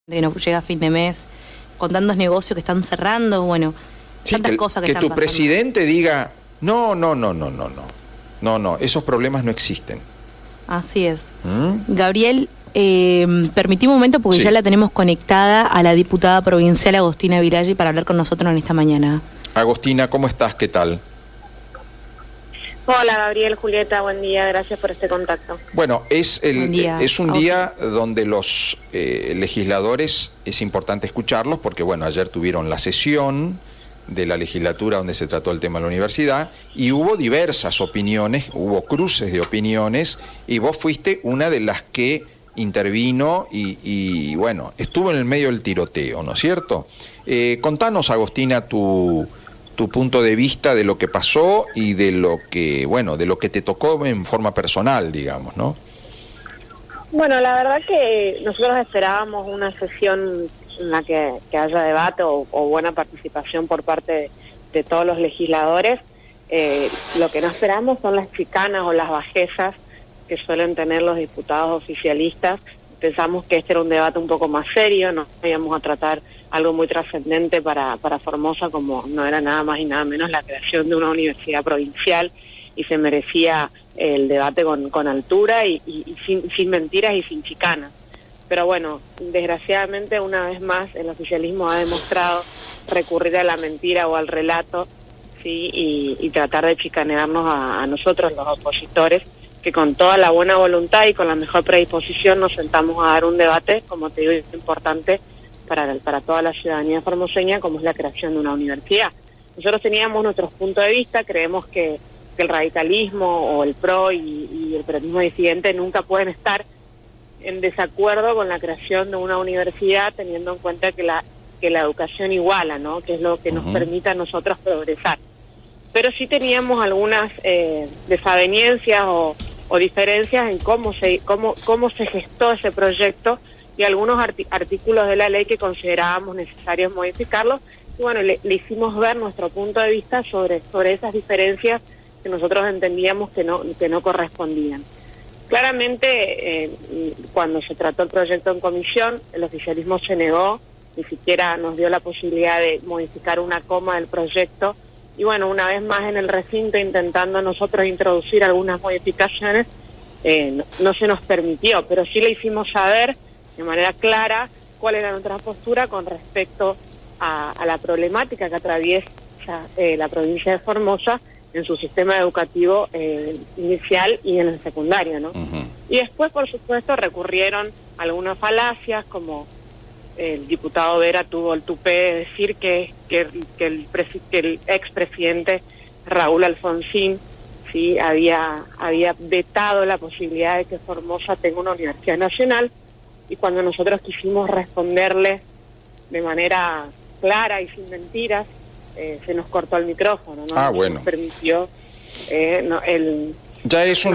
que no llega a fin de mes, con tantos negocios que están cerrando, bueno, sí, tantas cosas que están tu pasando. presidente diga, no, esos problemas no existen. Así es. Gabriel, permití un momento porque sí, ya la tenemos conectada a la diputada provincial Agostina Viraggi para hablar con nosotros en esta mañana. Agostina, ¿cómo estás? ¿Qué tal? Hola Gabriel, Julieta, buen día, gracias por este contacto. Bueno, es un Agostina. día donde los legisladores, es importante escucharlos porque, bueno, ayer tuvieron la sesión de la legislatura donde se trató el tema de la universidad y hubo diversas opiniones, hubo cruces de opiniones y vos fuiste una de las que intervino y bueno, estuvo en el medio del tiroteo, ¿no es cierto? Contanos, Agostina, tu punto de vista de lo que pasó y de lo que, bueno, de lo que te tocó en forma personal, digamos, ¿no? Bueno, la verdad que nosotros esperábamos una sesión en la que haya debate o buena participación por parte de todos los legisladores. Lo que no esperamos son las chicanas o las bajezas que suelen tener los diputados oficialistas. Pensamos que este era un debate un poco más serio, no íbamos a tratar algo muy trascendente para Formosa, como no era nada más y nada menos la creación de una universidad provincial, y se merecía el debate con altura y sin mentiras y sin chicanas. Pero bueno, desgraciadamente una vez más el oficialismo ha demostrado recurrir a la mentira o al relato, ¿sí? y tratar de chicanearnos a nosotros, los opositores, que con toda la buena voluntad y con la mejor predisposición nos sentamos a dar un debate, como te digo, importante para toda la ciudadanía formoseña, como es la creación de una universidad. Nosotros teníamos nuestros puntos de vista, creemos que el radicalismo o el PRO y el peronismo disidente nunca pueden estar en desacuerdo con la creación de una universidad, teniendo en cuenta que la educación iguala, ¿no? Que es lo que nos permite a nosotros progresar. Pero sí teníamos algunas desavenencias o diferencias en cómo se gestó ese proyecto y algunos artículos de la ley que considerábamos necesarios modificarlos. Y bueno, le hicimos ver nuestro punto de vista sobre esas diferencias que nosotros entendíamos que no correspondían. Claramente, cuando se trató el proyecto en comisión, el oficialismo se negó, ni siquiera nos dio la posibilidad de modificar una coma del proyecto. Y bueno, una vez más en el recinto, intentando nosotros introducir algunas modificaciones, no se nos permitió, pero sí le hicimos saber de manera clara cuál era nuestra postura con respecto a la problemática que atraviesa la provincia de Formosa en su sistema educativo inicial y en el secundario, ¿no? Y después, por supuesto, recurrieron algunas falacias, como el diputado Vera tuvo el tupé de decir que el expresidente Raúl Alfonsín, sí, había vetado la posibilidad de que Formosa tenga una universidad nacional, y cuando nosotros quisimos responderle de manera clara y sin mentiras, se nos cortó el micrófono, ¿no? Bueno. Nos permitió, ya es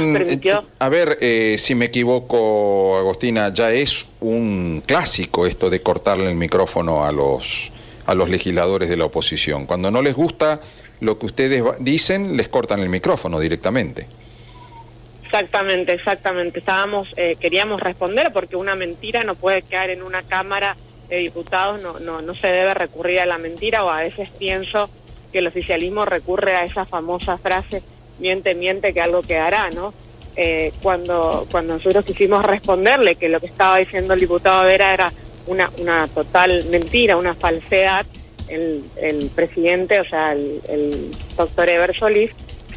a ver, si me equivoco, Agostina, ya es un clásico esto de cortarle el micrófono a los legisladores de la oposición. Cuando no les gusta lo que ustedes dicen, les cortan el micrófono directamente. Exactamente. Queríamos responder porque una mentira no puede quedar en una Cámara de Diputados, no se debe recurrir a la mentira, o a veces pienso que el oficialismo recurre a esa famosa frase, miente, que algo quedará, ¿no? Cuando nosotros quisimos responderle que lo que estaba diciendo el diputado Vera era una total mentira, una falsedad, el presidente, o sea, el doctor Eber Solís,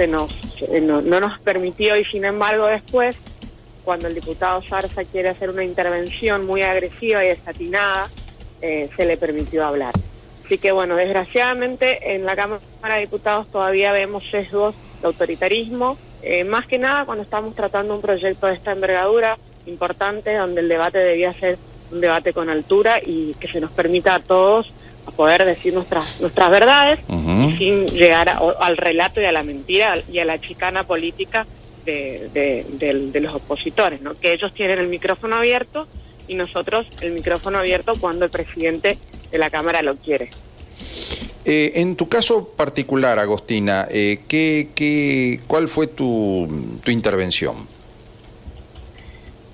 no nos permitió, y sin embargo después, cuando el diputado Zarza quiere hacer una intervención muy agresiva y desatinada, se le permitió hablar. Así que bueno, desgraciadamente en la Cámara de Diputados todavía vemos sesgos de autoritarismo, más que nada cuando estamos tratando un proyecto de esta envergadura importante, donde el debate debía ser un debate con altura y que se nos permita a todos a poder decir nuestras verdades, y sin llegar al relato y a la mentira y a la chicana política de los opositores, ¿no? Que ellos tienen el micrófono abierto y nosotros el micrófono abierto cuando el presidente de la Cámara lo quiere. En tu caso particular, Agostina, ¿cuál fue tu intervención?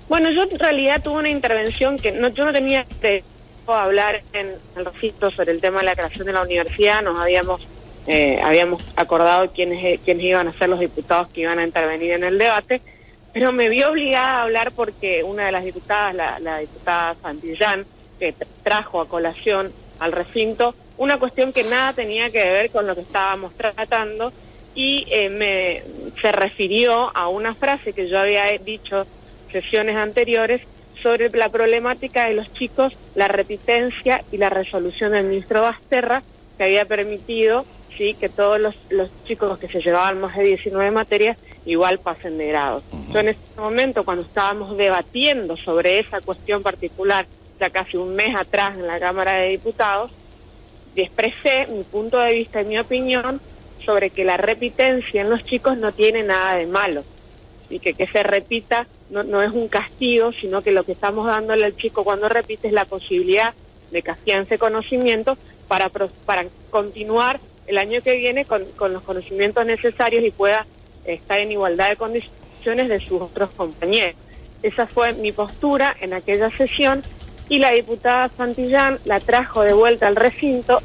Bueno, yo en realidad tuve una intervención que yo no tenía hablar en el recinto sobre el tema de la creación de la universidad. Nos habíamos acordado quiénes iban a ser los diputados que iban a intervenir en el debate, pero me vi obligada a hablar porque una de las diputadas, la diputada Santillán, que trajo a colación al recinto una cuestión que nada tenía que ver con lo que estábamos tratando, y se refirió a una frase que yo había dicho sesiones anteriores sobre la problemática de los chicos, la repitencia y la resolución del ministro Basterra, que había permitido, sí, que todos los chicos que se llevaban más de 19 materias igual pasen de grado. Yo en ese momento, cuando estábamos debatiendo sobre esa cuestión particular, ya casi un mes atrás en la Cámara de Diputados, expresé mi punto de vista y mi opinión sobre que la repitencia en los chicos no tiene nada de malo, y que se repita no es un castigo, sino que lo que estamos dándole al chico cuando repite es la posibilidad de que afiance conocimientos para continuar el año que viene con los conocimientos necesarios y pueda estar en igualdad de condiciones de sus otros compañeros. Esa fue mi postura en aquella sesión, y la diputada Santillán la trajo de vuelta al recinto,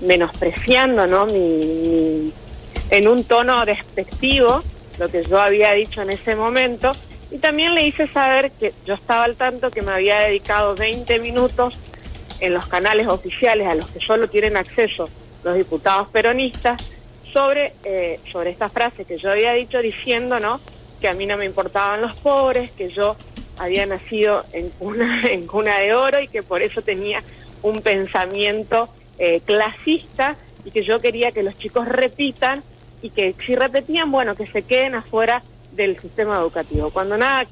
menospreciando, ¿no?, en un tono despectivo lo que yo había dicho en ese momento, y también le hice saber que yo estaba al tanto que me había dedicado 20 minutos en los canales oficiales a los que solo tienen acceso los diputados peronistas sobre esta frase que yo había dicho, diciendo, ¿no?, que a mí no me importaban los pobres, que yo había nacido en cuna de oro y que por eso tenía un pensamiento clasista, y que yo quería que los chicos repitan, y que si repetían, bueno, que se queden afuera del sistema educativo. Cuando nada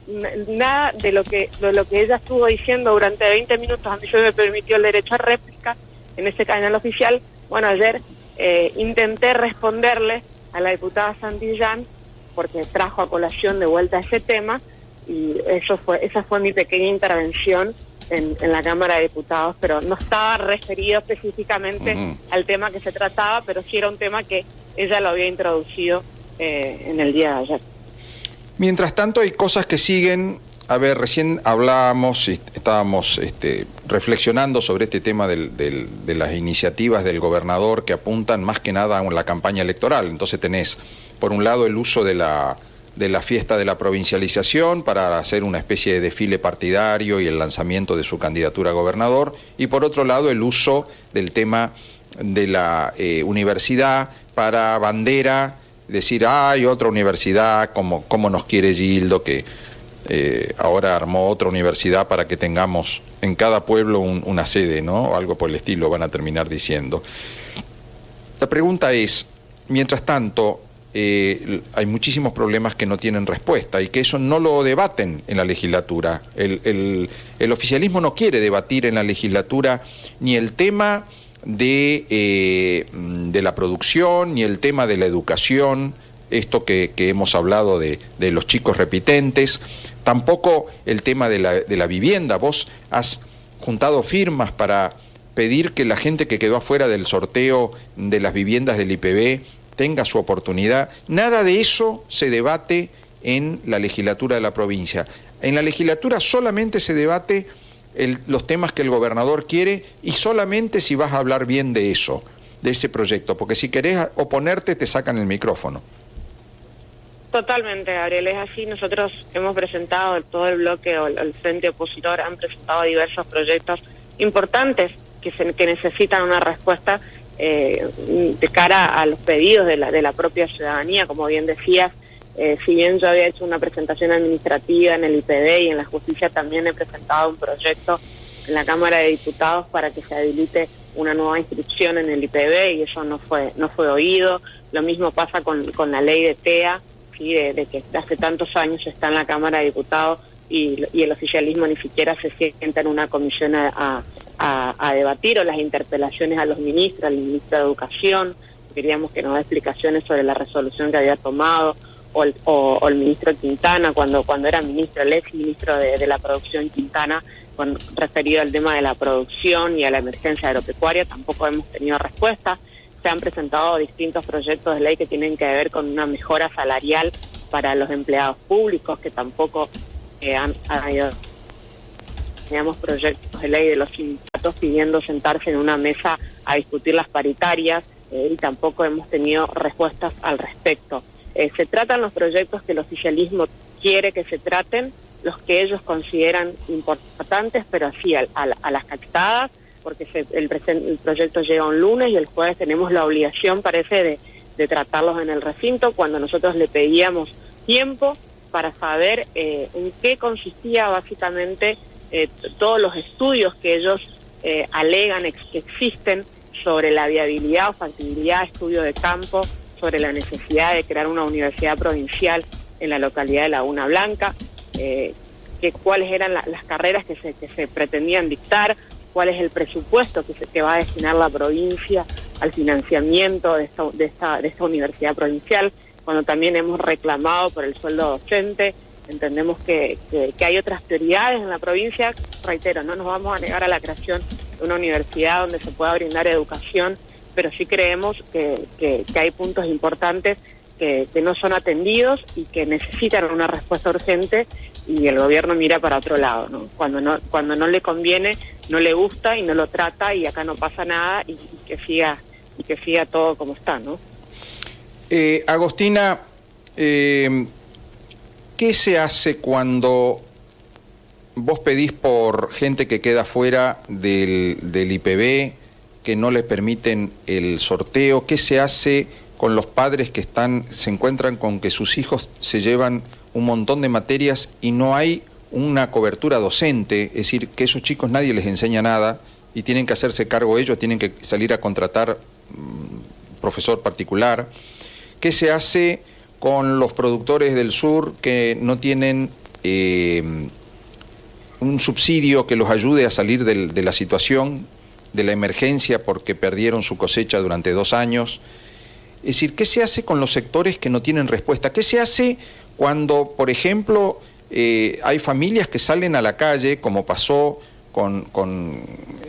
de lo que ella estuvo diciendo durante 20 minutos, a mí se me permitió el derecho a réplica en ese canal oficial. Bueno, ayer intenté responderle a la diputada Santillán, porque trajo a colación de vuelta ese tema, y esa fue mi pequeña intervención en la Cámara de Diputados, pero no estaba referido específicamente al tema que se trataba, pero sí era un tema que ella lo había introducido en el día de ayer. Mientras tanto, hay cosas que siguen. A ver, recién hablábamos y estábamos reflexionando sobre este tema de las iniciativas del gobernador que apuntan más que nada a la campaña electoral. Entonces tenés, por un lado, el uso de la fiesta de la provincialización para hacer una especie de desfile partidario y el lanzamiento de su candidatura a gobernador, y por otro lado el uso del tema de la universidad para bandera, decir, hay otra universidad, como nos quiere Gildo, que ahora armó otra universidad para que tengamos en cada pueblo una sede, ¿no? O algo por el estilo, van a terminar diciendo. La pregunta es, mientras tanto, hay muchísimos problemas que no tienen respuesta y que eso no lo debaten en la legislatura. El oficialismo no quiere debatir en la legislatura ni el tema de la producción, ni el tema de la educación, esto que hemos hablado de los chicos repitentes, tampoco el tema de la vivienda. Vos has juntado firmas para pedir que la gente que quedó afuera del sorteo de las viviendas del IPB tenga su oportunidad. Nada de eso se debate en la legislatura de la provincia. En la legislatura solamente se debate los temas que el gobernador quiere, y solamente si vas a hablar bien de eso, de ese proyecto, porque si querés oponerte te sacan el micrófono. Totalmente, Gabriel, es así. Nosotros hemos presentado, todo el bloque o el frente opositor han presentado diversos proyectos importantes que necesitan una respuesta de cara a los pedidos de la propia ciudadanía. Como bien decías, si bien yo había hecho una presentación administrativa en el IPB y en la justicia, también he presentado un proyecto en la Cámara de Diputados para que se habilite una nueva inscripción en el IPB, y eso no fue oído. Lo mismo pasa con la ley de TEA, ¿sí? de que hace tantos años está en la Cámara de Diputados y el oficialismo ni siquiera se sienta en una comisión a debatir, o las interpelaciones a los ministros, al ministro de Educación. Queríamos que nos dé explicaciones sobre la resolución que había tomado, o el ministro Quintana, cuando era ministro, el ex ministro de la producción Quintana, referido al tema de la producción y a la emergencia agropecuaria, tampoco hemos tenido respuesta. Se han presentado distintos proyectos de ley que tienen que ver con una mejora salarial para los empleados públicos, que tampoco han ido acompañamos proyectos de ley de los sindicatos pidiendo sentarse en una mesa a discutir las paritarias y tampoco hemos tenido respuestas al respecto. Se tratan los proyectos que el oficialismo quiere que se traten, los que ellos consideran importantes, pero así a las cachetadas, porque el proyecto llega un lunes y el jueves tenemos la obligación, parece, de tratarlos en el recinto, cuando nosotros le pedíamos tiempo para saber en qué consistía básicamente todos los estudios que ellos alegan que existen sobre la viabilidad o factibilidad, estudio de campo, sobre la necesidad de crear una universidad provincial en la localidad de Laguna Blanca, cuáles eran las carreras que se pretendían dictar, cuál es el presupuesto que va a destinar la provincia al financiamiento de esta universidad provincial, cuando también hemos reclamado por el sueldo docente. Entendemos que hay otras prioridades en la provincia. Reitero, no nos vamos a negar a la creación de una universidad donde se pueda brindar educación, pero sí creemos que hay puntos importantes que no son atendidos y que necesitan una respuesta urgente, y el gobierno mira para otro lado, ¿no? Cuando no le conviene, no le gusta y no lo trata, y acá no pasa nada, y que siga todo como está, ¿no? Agostina, ¿qué se hace cuando vos pedís por gente que queda fuera del IPB, que no les permiten el sorteo? ¿Qué se hace con los padres que se encuentran con que sus hijos se llevan un montón de materias y no hay una cobertura docente? Es decir, que esos chicos nadie les enseña nada y tienen que hacerse cargo ellos, tienen que salir a contratar profesor particular. ¿Qué se hace con los productores del sur que no tienen un subsidio que los ayude a salir de la situación, de la emergencia, porque perdieron su cosecha durante 2 años? Es decir, ¿qué se hace con los sectores que no tienen respuesta? ¿Qué se hace cuando, por ejemplo, hay familias que salen a la calle, como pasó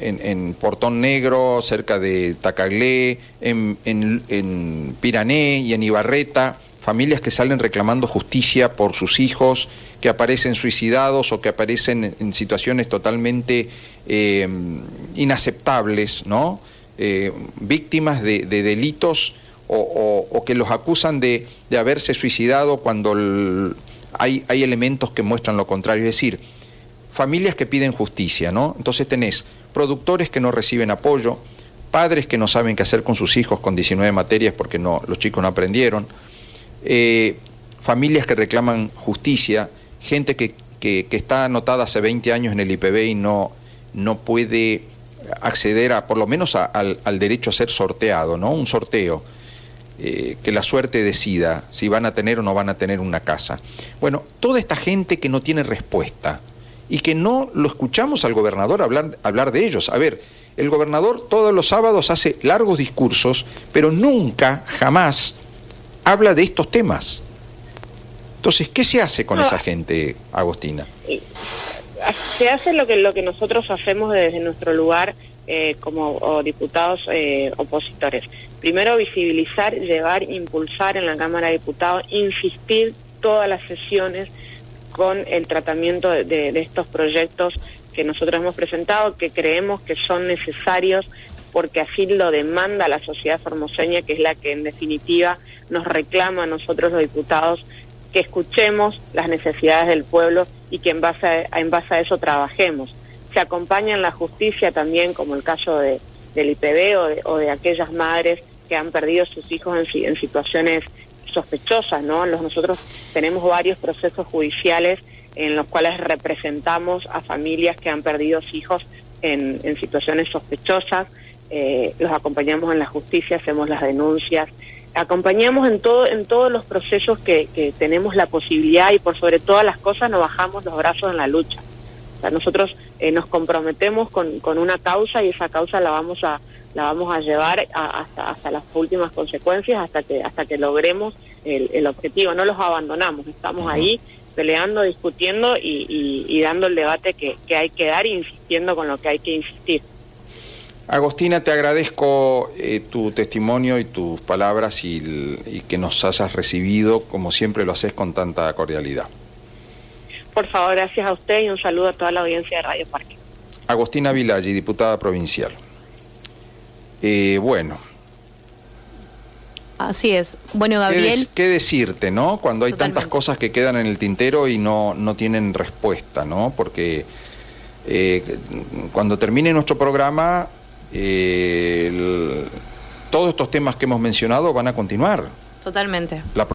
en Portón Negro, cerca de Tacaglé, en Pirané y en Ibarreta, familias que salen reclamando justicia por sus hijos, que aparecen suicidados o que aparecen en situaciones totalmente inaceptables, ¿no? Víctimas de delitos o que los acusan de haberse suicidado cuando hay elementos que muestran lo contrario. Es decir, familias que piden justicia, ¿no? Entonces tenés productores que no reciben apoyo, padres que no saben qué hacer con sus hijos con 19 materias porque los chicos no aprendieron, familias que reclaman justicia, gente que está anotada hace 20 años en el IPB y no puede acceder por lo menos al derecho a ser sorteado, ¿no? Un sorteo. Que la suerte decida si van a tener o no van a tener una casa. Bueno, toda esta gente que no tiene respuesta y que no lo escuchamos al gobernador hablar de ellos. A ver, el gobernador todos los sábados hace largos discursos, pero nunca, jamás habla de estos temas. Entonces, ¿qué se hace con esa gente, Agostina? Se hace lo que nosotros hacemos desde nuestro lugar como diputados opositores. Primero, visibilizar, llevar, impulsar en la Cámara de Diputados, insistir todas las sesiones con el tratamiento de estos proyectos que nosotros hemos presentado, que creemos que son necesarios porque así lo demanda la sociedad formoseña, que es la que en definitiva nos reclama a nosotros los diputados que escuchemos las necesidades del pueblo y que en base a eso trabajemos. Se acompaña en la justicia también, como el caso del IPB o de aquellas madres que han perdido sus hijos en situaciones sospechosas, ¿no? Nosotros tenemos varios procesos judiciales en los cuales representamos a familias que han perdido hijos en situaciones sospechosas, los acompañamos en la justicia, hacemos las denuncias, acompañamos en todos los procesos que tenemos la posibilidad, y por sobre todas las cosas no bajamos los brazos en la lucha. O sea, nosotros nos comprometemos con una causa, y esa causa la vamos a llevar hasta las últimas consecuencias, hasta que logremos el objetivo. No los abandonamos, estamos ahí peleando, discutiendo y dando el debate que hay que dar, e insistiendo con lo que hay que insistir. Agostina, te agradezco tu testimonio y tus palabras y que nos hayas recibido, como siempre lo haces, con tanta cordialidad. Por favor, gracias a usted y un saludo a toda la audiencia de Radio Parque. Agostina Vilaggi, diputada provincial. Bueno. Así es. Bueno, Gabriel. ¿Qué decirte, no? Cuando hay Totalmente. tantas cosas que quedan en el tintero y no tienen respuesta, ¿no? Porque cuando termine nuestro programa, todos estos temas que hemos mencionado van a continuar. Totalmente. La